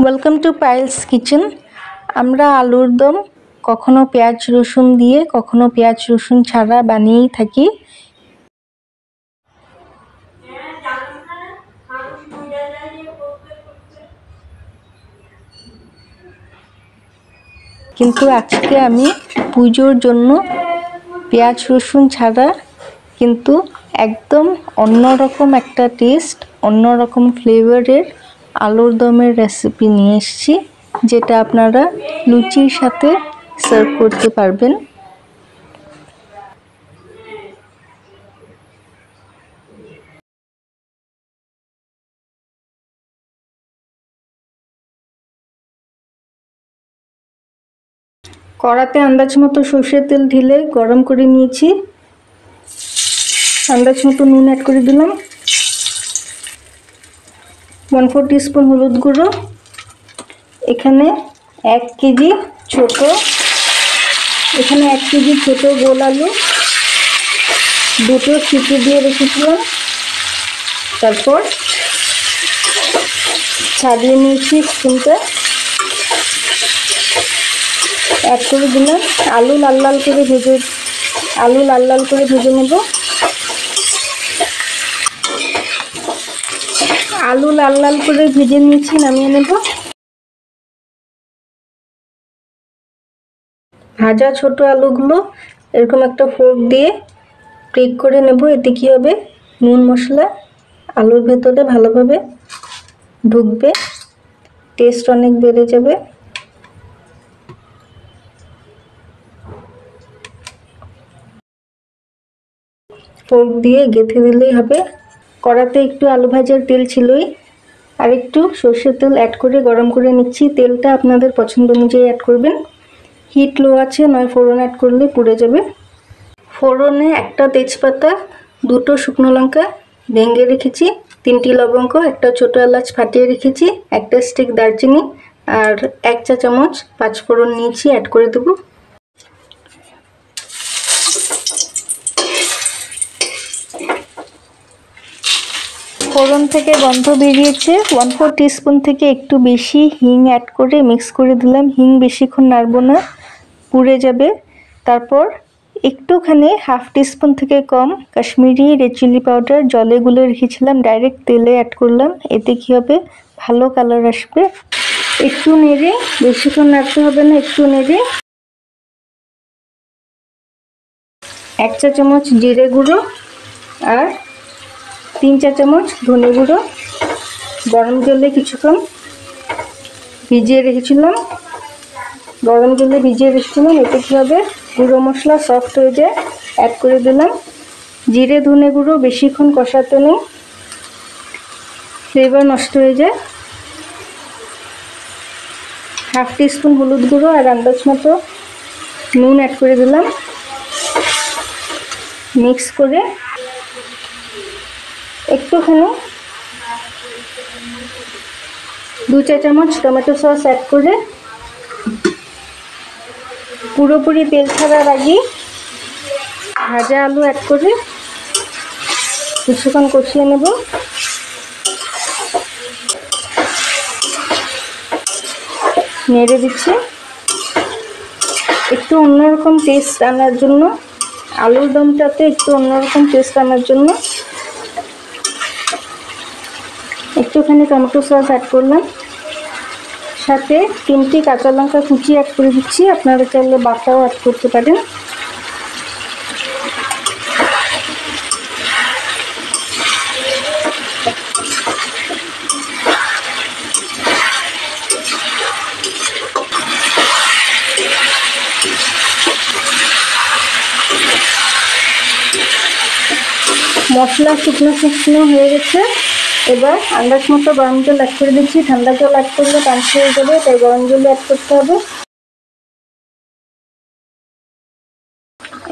Welcome to Payel's kitchen. আমরা আলুর দম কখনো পেঁয়াজ রসুন দিয়ে কখনো পেঁয়াজ রসুন ছাড়া বানিয়েই থাকি। কিন্তু আজকে আমি পুজোর জন্য পেঁয়াজ রসুন ছাড়া কিন্তু একদম অন্যরকম একটা টেস্ট, অন্যরকম ফ্লেভারের আলুর দমের রেসিপি নিয়ে এসেছি, যেটা আপনারা লুচির সাথে সার্ভ করতে পারবেন। কড়াতে আন্দাজ মতো সর্ষের তেল ঢেলে গরম করে নিয়েছি। আন্দাজ মতো নুন অ্যাড করে দিলাম, 1/4 টিস্পুন হলুদ গুঁড়ো, এখানে 1 কেজি ছোট গোল আলু দুটো সিটি দিয়ে রেখেছিলাম, তারপর ছাড়িয়ে নিয়েছি স্পুনটা, অ্যাড করে দিলাম। আলু লাল লাল করে ভেজে নেব। আলু লাল লাল করে ভেজে নিয়েছি, নামিয়ে নেব। ভাজা ছোট আলুগুলো এরকম একটা ফোর্ক দিয়ে ক্লিক করে নেব। এতে কি হবে, নুন মশলা আলুর ভেতরে ভালোভাবে ঢুকবে, টেস্ট অনেক বেড়ে যাবে। ফোর্ক দিয়ে গেঁথে দিলেই হবে। কড়াতে একটু আলু ভাজার তেল ছিলই, আর একটু সর্ষের তেল অ্যাড করে গরম করে নিচ্ছি। তেলটা আপনাদের পছন্দ অনুযায়ী অ্যাড করবেন। হিট লো আছে, নয় ফোড়ন অ্যাড করলে পুড়ে যাবে। ফোড়নে একটা তেজপাতা, দুটো শুকনো লঙ্কা ভেঙে রেখেছি, 3টি লবঙ্গ, একটা ছোটো এলাচ ফাটিয়ে রেখেছি, একটা স্টিক দারচিনি, আর 1 চা চামচ 5 ফোড়ন নিয়েছি, অ্যাড করে দেবো। ফোড়ন থেকে গন্ধ বেরিয়েছে। 1/4 টিস্পুন থেকে একটু বেশি হিং অ্যাড করে মিক্স করে দিলাম। হিং বেশিক্ষণ নাড়বো না, পুড়ে যাবে। তারপর একটুখানি 1/2 টিস্পুন থেকে কম কাশ্মীরি রেড চিলি পাউডার জলে গুলে রেখেছিলাম, ডাইরেক্ট তেলে অ্যাড করলাম। এতে কী হবে, ভালো কালার আসবে। একটু নেড়ে, বেশিক্ষণ নাড়তে হবে না, একটু নেড়ে 1 চা চামচ জিরে গুঁড়ো আর 3 চা চামচ ধনে গুঁড়ো গরম জলে কিছুক্ষণ ভিজিয়ে রেখেছিলাম। এতে কী হবে, গুঁড়ো মশলা সফট হয়ে যায়। অ্যাড করে দিলাম। জিরে ধনে গুঁড়ো বেশিক্ষণ কষাতে নেই, ফ্লেভার নষ্ট হয়ে যায়। 1/2 টিস্পুন হলুদ গুঁড়ো আর আন্দাজ মতো নুন অ্যাড করে দিলাম। মিক্স করে একটুখানি 2 চা চামচ টমেটো সস অ্যাড করে পুরোপুরি তেল ছাড়ার আগে ভাজা আলু অ্যাড করে কিছুক্ষণ কষিয়ে নেব। নেড়ে দিচ্ছি। একটু অন্যরকম টেস্ট আনার জন্য, আলুর দমটাতে একটু অন্যরকম টেস্ট আনার জন্য একটুখানি টমেটো সস অ্যাড করলাম। সাথে 3টি কাঁচা লঙ্কা কুচি অ্যাড করে দিচ্ছি, আপনারা চাইলে বাটাও অ্যাড করতে পারেন। মশলা শুকনো হয়ে গেছে। এবার আন্দাজ মতো গরম জল অ্যাড করে দিচ্ছি। ঠান্ডা জল অ্যাড করলে পানিশে হয়ে যাবে, তাই গরম জল অ্যাড করতে হবে।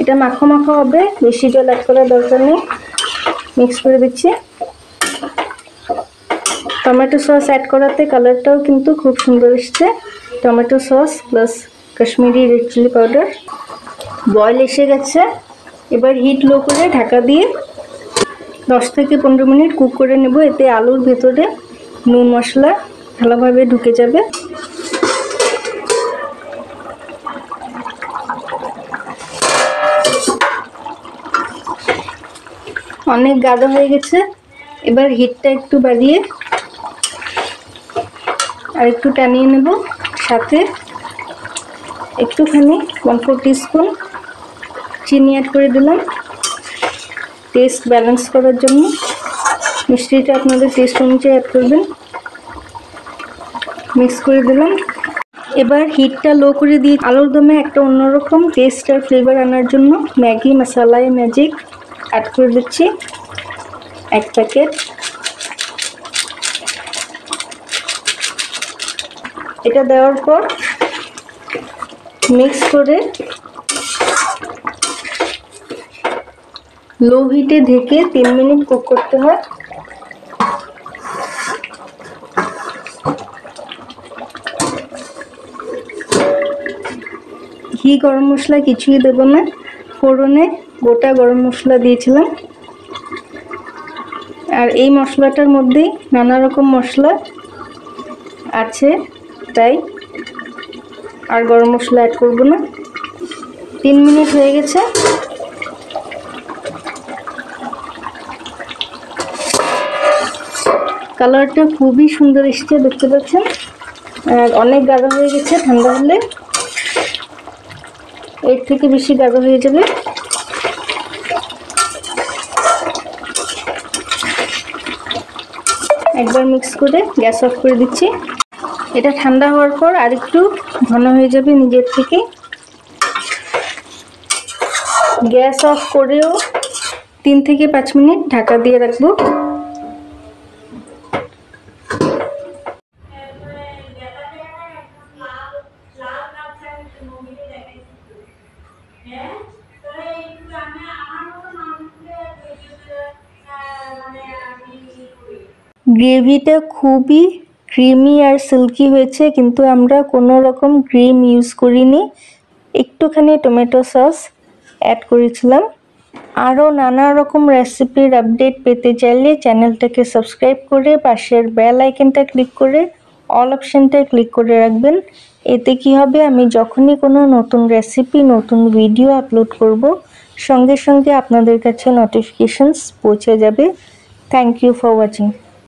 এটা মাখো মাখো হবে, বেশি জল অ্যাড করার দরকার নেই। মিক্স করে দিচ্ছি। টমেটো সস অ্যাড করাতে কালারটাও কিন্তু খুব সুন্দর এসছে। Tomato sauce plus Kashmiri red chilli powder. Boil এসে গেছে। এবার হিট লো করে ঢাকা দিয়ে 10 থেকে 15 মিনিট কুক করে নেব। এতে আলুর ভেতরে নুন মশলা ভালোভাবে ঢুকে যাবে। অনেক গাঢ় হয়ে গেছে। এবার হিটটা একটু বাড়িয়ে আর একটু টানিয়ে নেব। সাথে একটুখানি 1/4 টিস্পুন চিনি অ্যাড করে দিলাম টেস্ট ব্যালেন্স করার জন্য। মিষ্টিটা আপনাদের টেস্ট অনুযায়ী অ্যাড করবেন। মিক্স করে দিলাম। এবার হিটটা লো করে দিয়ে আলুর দমে একটা অন্যরকম টেস্ট আর ফ্লেভার আনার জন্য ম্যাগি মশলা ম্যাজিক অ্যাড করে দিচ্ছি 1 প্যাকেট। এটা দেওয়ার পর মিক্স করে লো হিটে ঢেকে 3 মিনিট কুক করতে হয়। ঘি গরম মশলা কিছুই দেব না, ফোড়নে গোটা গরম মশলা দিয়েছিলাম। আর এই মশলাটার মধ্যেই নানা রকম মশলা আছে, তাই আর গরম মশলা অ্যাড করব না। 3 মিনিট হয়ে গেছে। কালারটা খুবই সুন্দর এসছে, দেখতে পাচ্ছেন। আর অনেক গাঢ় হয়ে গেছে, ঠান্ডা হলে এর থেকে বেশি গাঢ় হয়ে যাবে। একবার মিক্স করে গ্যাস অফ করে দিচ্ছি। এটা ঠান্ডা হওয়ার পর আরেকটু ঘন হয়ে যাবে নিজের থেকে। গ্যাস অফ করেও 3 থেকে 5 মিনিট ঢাকা দিয়ে রাখবো। গ্রেভিটা খুবই ক্রিমি আর সিল্কি হয়েছে, কিন্তু আমরা কোনো রকম ক্রিম ইউজ করিনি, একটুখানি টমেটো সস অ্যাড করেছিলাম। আরও নানা রকম রেসিপির আপডেট পেতে চাইলে চ্যানেলটাকে সাবস্ক্রাইব করে পাশের বেল আইকনটা ক্লিক করে অল অপশানটা ক্লিক করে রাখবেন। এতে কি হবে, আমি যখনই কোনো নতুন রেসিপি নতুন ভিডিও আপলোড করব সঙ্গে সঙ্গে আপনাদের কাছে নোটিফিকেশনস পৌঁছে যাবে। Thank you for watching.